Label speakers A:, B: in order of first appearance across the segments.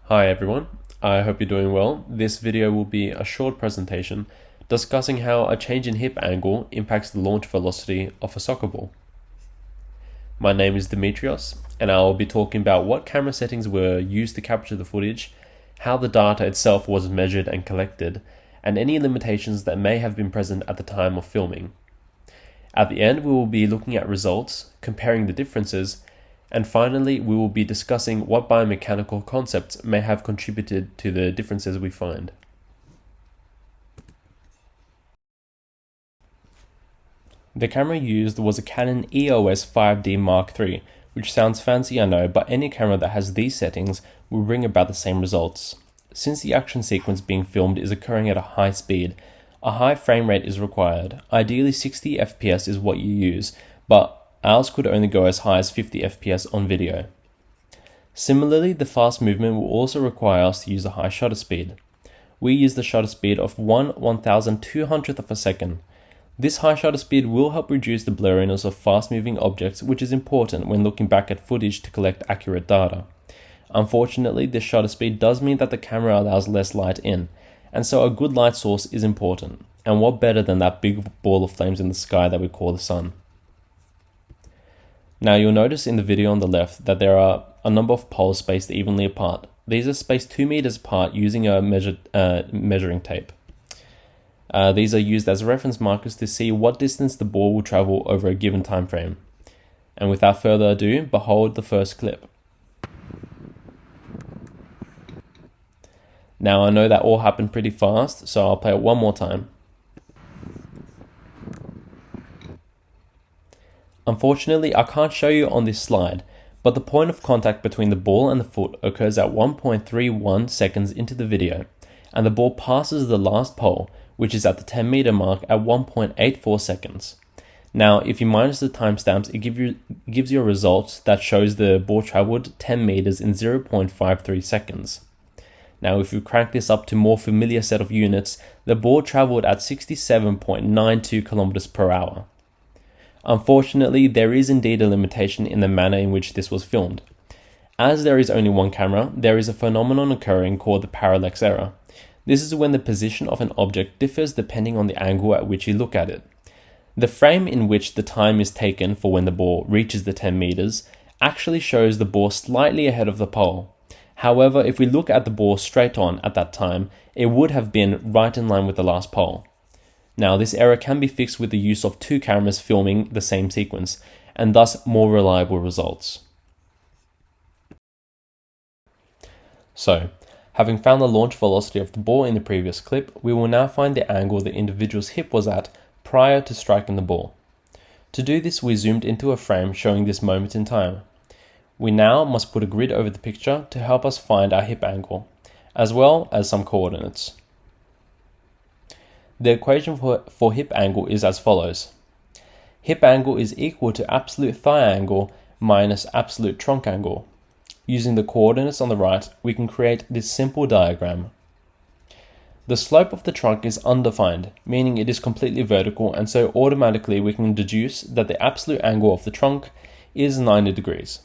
A: Hi everyone, I hope you're doing well. This video will be a short presentation discussing how a change in hip angle impacts the launch velocity of a soccer ball. My name is Dimitrios, and I'll be talking about what camera settings were used to capture the footage, how the data itself was measured and collected, and any limitations that may have been present at the time of filming. At the end, we will be looking at results, comparing the differences, and finally, we will be discussing what biomechanical concepts may have contributed to the differences we find. The camera used was a Canon EOS 5D Mark III, which sounds fancy I know, but any camera that has these settings will bring about the same results. Since the action sequence being filmed is occurring at a high speed, a high frame rate is required. Ideally 60 FPS is what you use, but ours could only go as high as 50 FPS on video. Similarly, the fast movement will also require us to use a high shutter speed. We use the shutter speed of 1/1200th of a second. This high shutter speed will help reduce the blurriness of fast moving objects, which is important when looking back at footage to collect accurate data. Unfortunately, this shutter speed does mean that the camera allows less light in, and so a good light source is important. And what better than that big ball of flames in the sky that we call the sun? Now you'll notice in the video on the left that there are a number of poles spaced evenly apart. These are spaced 2 meters apart using a measuring tape. These are used as reference markers to see what distance the ball will travel over a given time frame. And without further ado, behold the first clip. Now I know that all happened pretty fast, so I'll play it one more time. Unfortunately, I can't show you on this slide, but the point of contact between the ball and the foot occurs at 1.31 seconds into the video, and the ball passes the last pole, which is at the 10 meter mark at 1.84 seconds. Now, if you minus the timestamps, it gives you a result that shows the ball traveled 10 meters in 0.53 seconds. Now, if you crank this up to more familiar set of units, the ball traveled at 67.92 kilometers per hour. Unfortunately, there is indeed a limitation in the manner in which this was filmed. As there is only one camera, there is a phenomenon occurring called the parallax error. This is when the position of an object differs depending on the angle at which you look at it. The frame in which the time is taken for when the ball reaches the 10 meters actually shows the ball slightly ahead of the pole. However, if we look at the ball straight on at that time, it would have been right in line with the last pole. Now, this error can be fixed with the use of two cameras filming the same sequence, and thus more reliable results. So, having found the launch velocity of the ball in the previous clip, we will now find the angle the individual's hip was at prior to striking the ball. To do this, we zoomed into a frame showing this moment in time. We now must put a grid over the picture to help us find our hip angle, as well as some coordinates. The equation for hip angle is as follows. Hip angle is equal to absolute thigh angle minus absolute trunk angle. Using the coordinates on the right, we can create this simple diagram. The slope of the trunk is undefined, meaning it is completely vertical, and so automatically we can deduce that the absolute angle of the trunk is 90 degrees.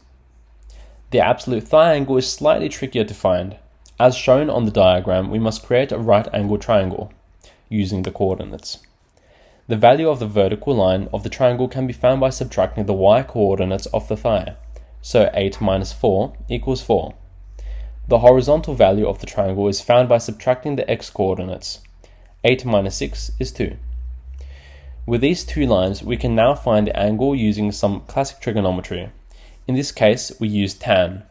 A: The absolute thigh angle is slightly trickier to find. As shown on the diagram, we must create a right angle triangle using the coordinates. The value of the vertical line of the triangle can be found by subtracting the y coordinates of the thigh. So 8 minus 4 equals 4. The horizontal value of the triangle is found by subtracting the x coordinates. 8 minus 6 is 2. With these two lines, we can now find the angle using some classic trigonometry. In this case, we use tan,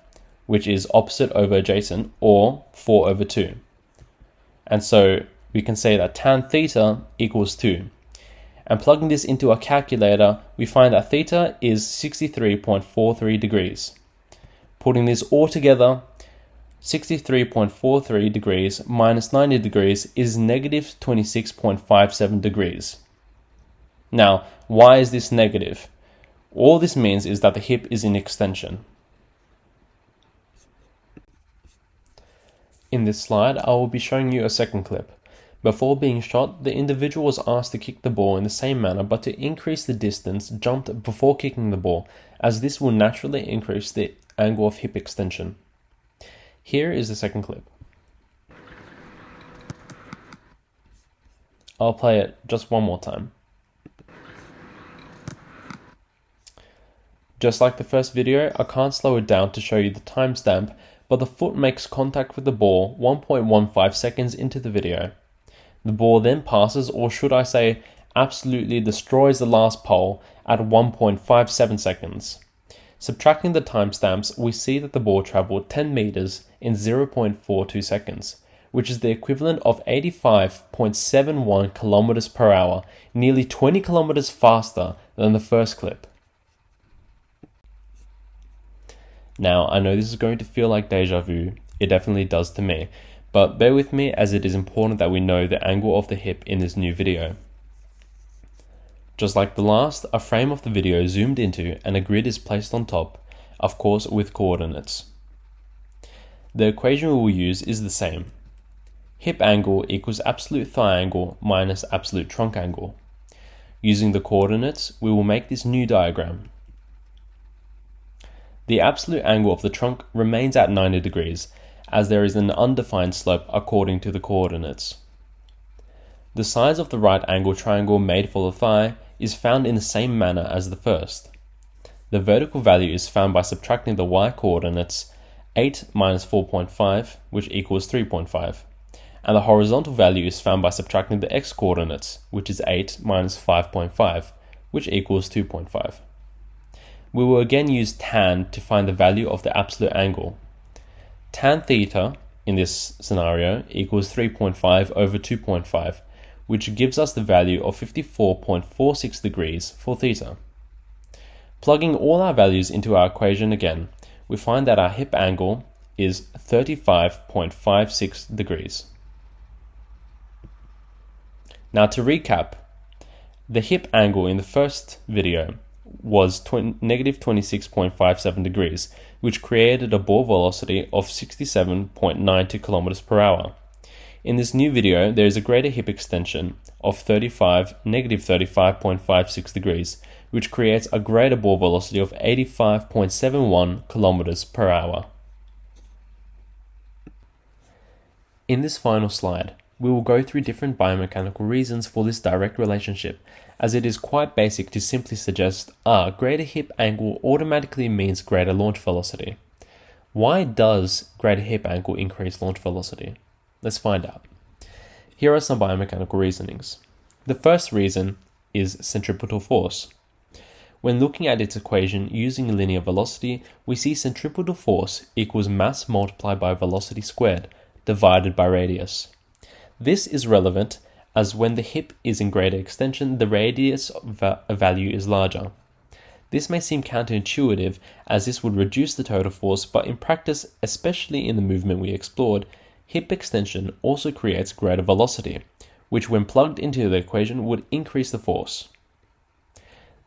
A: which is opposite over adjacent, or 4 over 2. And so we can say that tan theta equals 2. And plugging this into a calculator, we find that theta is 63.43 degrees. Putting this all together, 63.43 degrees minus 90 degrees is negative 26.57 degrees. Now, why is this negative? All this means is that the hip is in extension. In this slide, I will be showing you a second clip. Before being shot, the individual was asked to kick the ball in the same manner but to increase the distance jumped before kicking the ball, as this will naturally increase the angle of hip extension. Here is the second clip. I'll play it just one more time. Just like the first video, I can't slow it down to show you the timestamp, but the foot makes contact with the ball 1.15 seconds into the video. The ball then passes, or should I say, absolutely destroys the last pole at 1.57 seconds. Subtracting the timestamps, we see that the ball travelled 10 meters in 0.42 seconds, which is the equivalent of 85.71 kilometers per hour, nearly 20 kilometers faster than the first clip. Now, I know this is going to feel like deja vu, it definitely does to me, but bear with me as it is important that we know the angle of the hip in this new video. Just like the last, a frame of the video is zoomed into and a grid is placed on top, of course with coordinates. The equation we will use is the same. Hip angle equals absolute thigh angle minus absolute trunk angle. Using the coordinates, we will make this new diagram. The absolute angle of the trunk remains at 90 degrees, as there is an undefined slope according to the coordinates. The size of the right angle triangle made for the thigh is found in the same manner as the first. The vertical value is found by subtracting the y coordinates 8 minus 4.5, which equals 3.5, and the horizontal value is found by subtracting the x coordinates, which is 8 minus 5.5, which equals 2.5. We will again use tan to find the value of the absolute angle. Tan theta, in this scenario, equals 3.5 over 2.5, which gives us the value of 54.46 degrees for theta. Plugging all our values into our equation again, we find that our hip angle is 35.56 degrees. Now to recap, the hip angle in the first video was negative 26.57 degrees, which created a ball velocity of 67.92 kilometers per hour. In this new video, there is a greater hip extension of negative 35.56 degrees, which creates a greater ball velocity of 85.71 kilometers per hour. In this final slide, we will go through different biomechanical reasons for this direct relationship, as it is quite basic to simply suggest, greater hip angle automatically means greater launch velocity. Why does greater hip angle increase launch velocity? Let's find out. Here are some biomechanical reasonings. The first reason is centripetal force. When looking at its equation using linear velocity, we see centripetal force equals mass multiplied by velocity squared, divided by radius. This is relevant as when the hip is in greater extension, the radius value is larger. This may seem counterintuitive as this would reduce the total force, but in practice, especially in the movement we explored, hip extension also creates greater velocity, which when plugged into the equation would increase the force.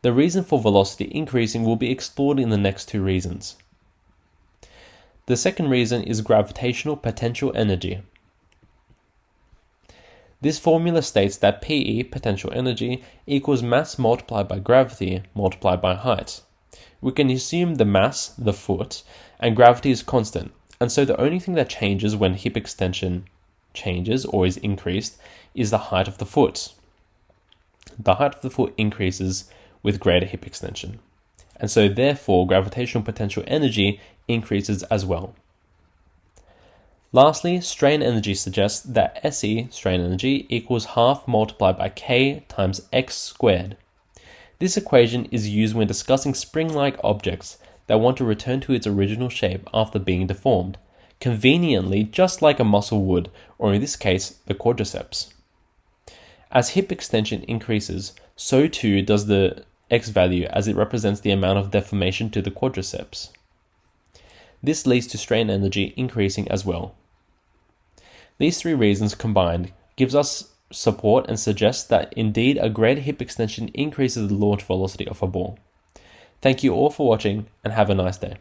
A: The reason for velocity increasing will be explored in the next two reasons. The second reason is gravitational potential energy. This formula states that PE, potential energy, equals mass multiplied by gravity multiplied by height. We can assume the mass, the foot, and gravity is constant, and so the only thing that changes when hip extension changes or is increased is the height of the foot. The height of the foot increases with greater hip extension, and so therefore gravitational potential energy increases as well. Lastly, strain energy suggests that SE, strain energy, equals half multiplied by K times X squared. This equation is used when discussing spring-like objects that want to return to its original shape after being deformed, conveniently just like a muscle would, or in this case, the quadriceps. As hip extension increases, so too does the X value, as it represents the amount of deformation to the quadriceps. This leads to strain energy increasing as well. These three reasons combined gives us support and suggests that indeed a greater hip extension increases the launch velocity of a ball. Thank you all for watching and have a nice day.